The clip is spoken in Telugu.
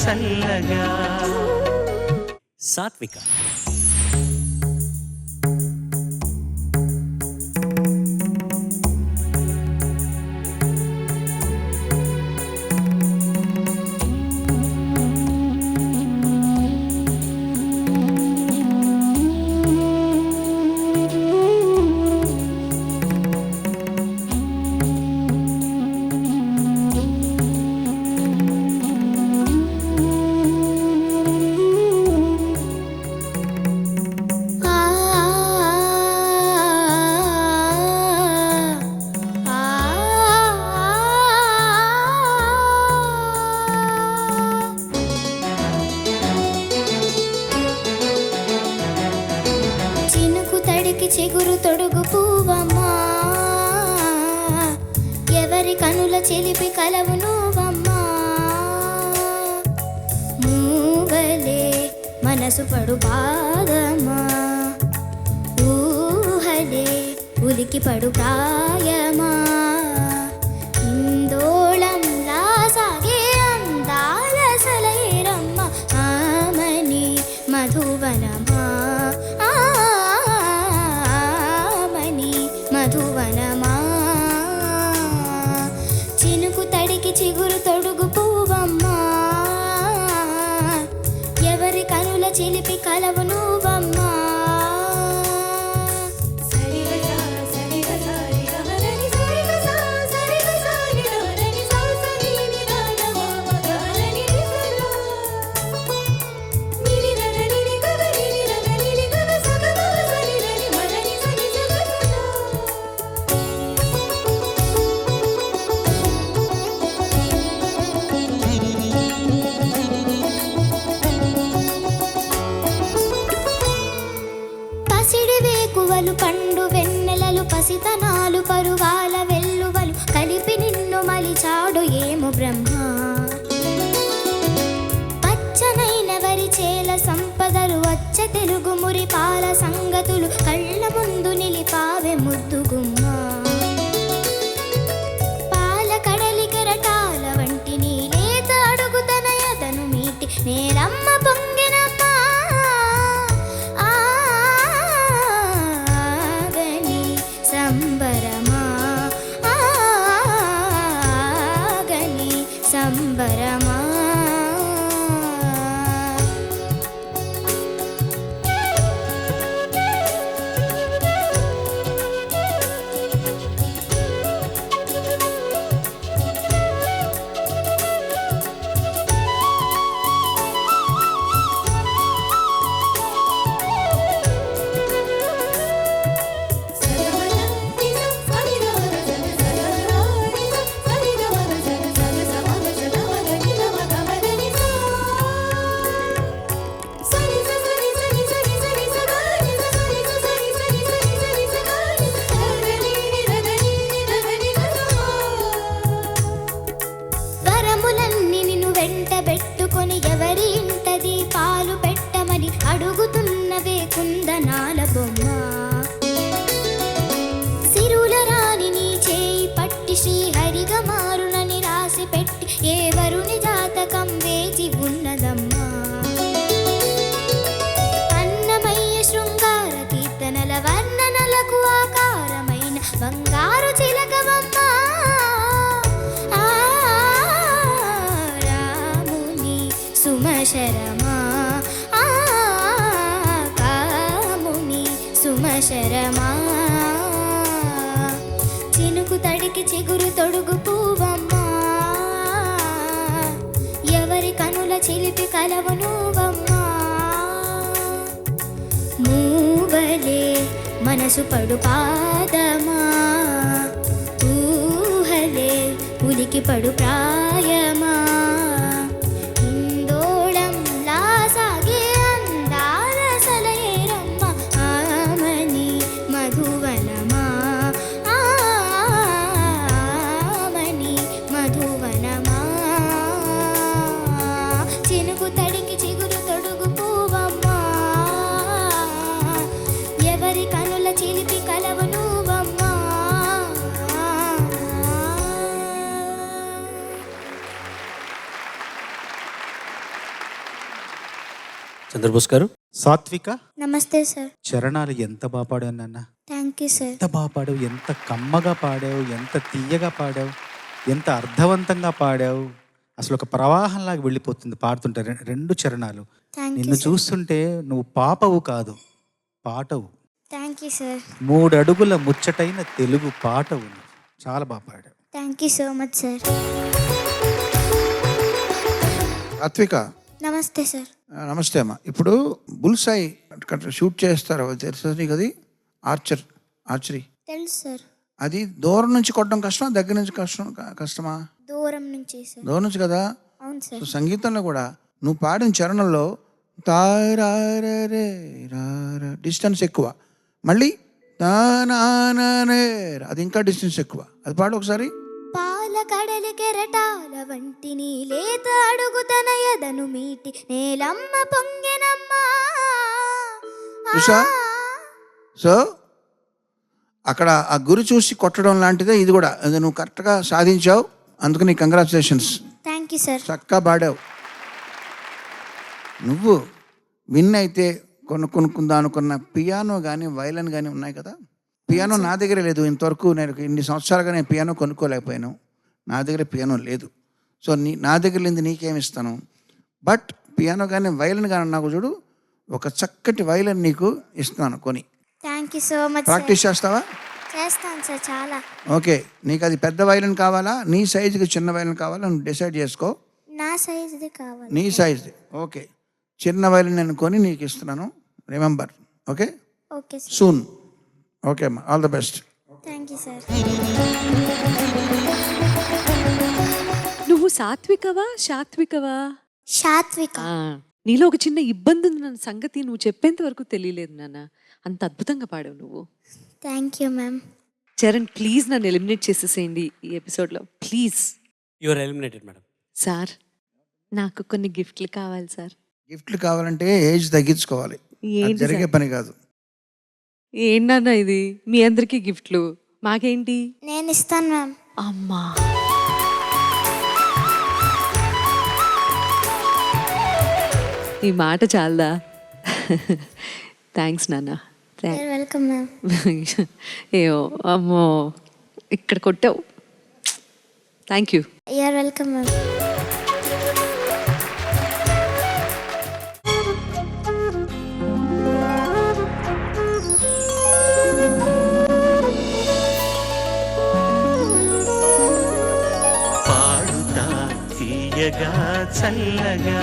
చల్లగా. సాత్విక. చిగురు తొడుగు పూవమ్మా, ఎవరి కనుల చిలిపి కలవు నువ్వమ్మా. మూగలే మనసు పడు బాధమా, ఊహలే ఉలికి పడు ప్రాయమా. ఇందోళంలా సాగే అందాల సలైరమ్మ, ఆమని మధువనమా, మధువనమా. చినుకు తడికి చిగురు తొడుగు పూవమ్మా, ఎవరి కనుల చిలిపి కలవు నువ్వమ్మా. పండు వెన్నెలలు పసితనాలు పరువాల వెల్లువలు కలిపి నిన్ను మలిచాడు ఏమో బ్రహ్మ. పచ్చనైన వరి చేల సంపదలు వచ్చ తెలుగు మురిపాల సంగతులు కళ్ళ ముందు నిలిపావె ముద్దుగుమ్మ. పాల కడలి కెరటాల వంటి నీ లేత అడుగు తన యతను మీటి నేలమ్మ పొంగినమ్మ. సంబరమా ఆగని సంబరమా. పెట్టుకొని ఎవరి ఇంటది పాలు పెట్టమని అడుగుతున్నవే కుందనాల బొమ్మ. సిరుల రాణి నీ చేయి పట్టి శ్రీహరిగా మారునని రాసి పెట్టి ఏ వరుని జాతకం వేచి ఉన్నదమ్మా. అన్నమయ్య శృంగార కీర్తనల వర్ణనలకు ఆకారమైన బంగారు చిలకవమ్మా. సుమశరమా కాముని సుమశరమా. చినుకు తడికి చిగురు తొడుగు పూవమ్మా, ఎవరి కనుల చిలిపి కలవు నువ్వమ్మా. మూగలే మనసు పడు పాదమా, ఊహలే ఉలికి పడు ప్రాయమా. చినుకు తడికి చిగురు తొడుగు పూవమ్మా, ఎవరి కనుల చిలిపి కలవు నువ్వమ్మా. చంద్రబోస్ గారు. సాత్విక, నమస్తే సార్. చరణాలు ఎంత బాగా పాడావు నాన్న. Thank you sir. ఎంత బాగా పాడావు, ఎంత కమ్మగా పాడావు, ఎంత తీయగా పాడావు, ఎంత అర్థవంతంగా పాడావు. అసలు ఒక ప్రవాహంలాగా వెళ్ళిపోతుంది పాడుతుంటే రెండు చరణాలు. థ్యాంక్ యూ నిన్ను సార్. చూస్తుంటే నువ్వు పాపవు కాదు, పాటవు. Thank you sir. 3 అడుగుల ముచ్చటైన తెలుగు పాటవు. చాలా బాగా పాడావు. Thank you so much sir. Satvika, నమస్తే సార్. నమస్తే అమ్మా. ఇప్పుడు బుల్సాయి షూట్ చేస్తారు, తెలుసా నీకు? అది ఆర్చరీ. తెలుసు సార్. అది దూరం నుంచి కొట్టడం కష్టమా, దగ్గర నుంచి కష్టమా? దూరం నుంచి సార్. దూరం నుంచి కదా. అవును సార్. సో సంగీతంలో కూడా నువ్వు పాడిన చరణంలో తారే డిస్టెన్స్ ఎక్కువ, మళ్ళీ తానానే అది ఇంకా డిస్టెన్స్ ఎక్కువ. అది పాడు ఒకసారి. పాల కడలి కెరటాల వంటి నీ లేత అడుగు తన ఎదను మీటి నేలమ్మ పొంగెనమ్మ. చూసా? సో అక్కడ ఆ గురి చూసి కొట్టడం లాంటిదే ఇది కూడా. అది నువ్వు కరెక్ట్గా సాధించావు, అందుకు నీ కంగ్రాచులేషన్స్. Thank you sir. చక్కగా పాడావు. నువ్వు విన్ అయితే కొనుక్కుందా అనుకున్న పియానో కానీ వైలన్ కానీ ఉన్నాయి కదా. పియానో నా దగ్గర లేదు ఇంతవరకు. నేను ఇన్ని సంవత్సరాలుగా నేను పియానో కొనుక్కోలేకపోయాను. నా దగ్గర పియానో లేదు. సో నా దగ్గర లేని నీకేమి ఇస్తాను. బట్ పియానో కానీ వైలన్ కానీ నాకు చూడు, ఒక చక్కటి వైలన్ నీకు ఇస్తున్నాను కొని. Thank you so much. Practice చేస్తావా? చేస్తాను సార్, చాలా. ఓకే, నీకు అది పెద్ద వైలన్ కావాలా, నీ సైజుకి చిన్న వైలన్ కావాలా, నువ్వు డిసైడ్ చేసుకో. నా సైజుది కావాలి. నీ సైజుది. ఓకే, చిన్న వైలన్ నేను కొని నీకు ఇస్తున్నాను. Remember. Okay, okay sir. Soon. Okay అమ్మా, all the best. Thank you sir. నువ్వు సాత్వికవా శాత్వికవా? సాత్విక. నీలో ఒక చిన్న ఇబ్బంది ఉంది అన్న సంగతి నువ్వు చెప్పేంత వరకు తెలియలేదు నాన్న. అంత అద్భుతంగా పాడావు నువ్వు. Thank you ma'am. Charan, please నన్ను ఎలిమినేట్ చేసేసేయండి ఈ ఎపిసోడ్లో, please. You are eliminated madam. Sir, నాకు కొన్ని గిఫ్ట్లు కావాలి సార్. గిఫ్ట్లు కావాలంటే ఏజ్ తగ్గించుకోవాలి, అది జరిగే పని కాదు. ఏంటన్నా ఇది? మీ అందరికీ గిఫ్ట్లు, మాకేంటి? నేను ఇస్తాను మ్యామ్. అమ్మా, ఈ మాట చాలదా? థ్యాంక్స్ నాన్న. Welcome ma'am. ఏమో అమ్మో, ఇక్కడ కొట్టావు. Thank you. You're welcome ma'am. పాడుతా తీయగా చల్లగా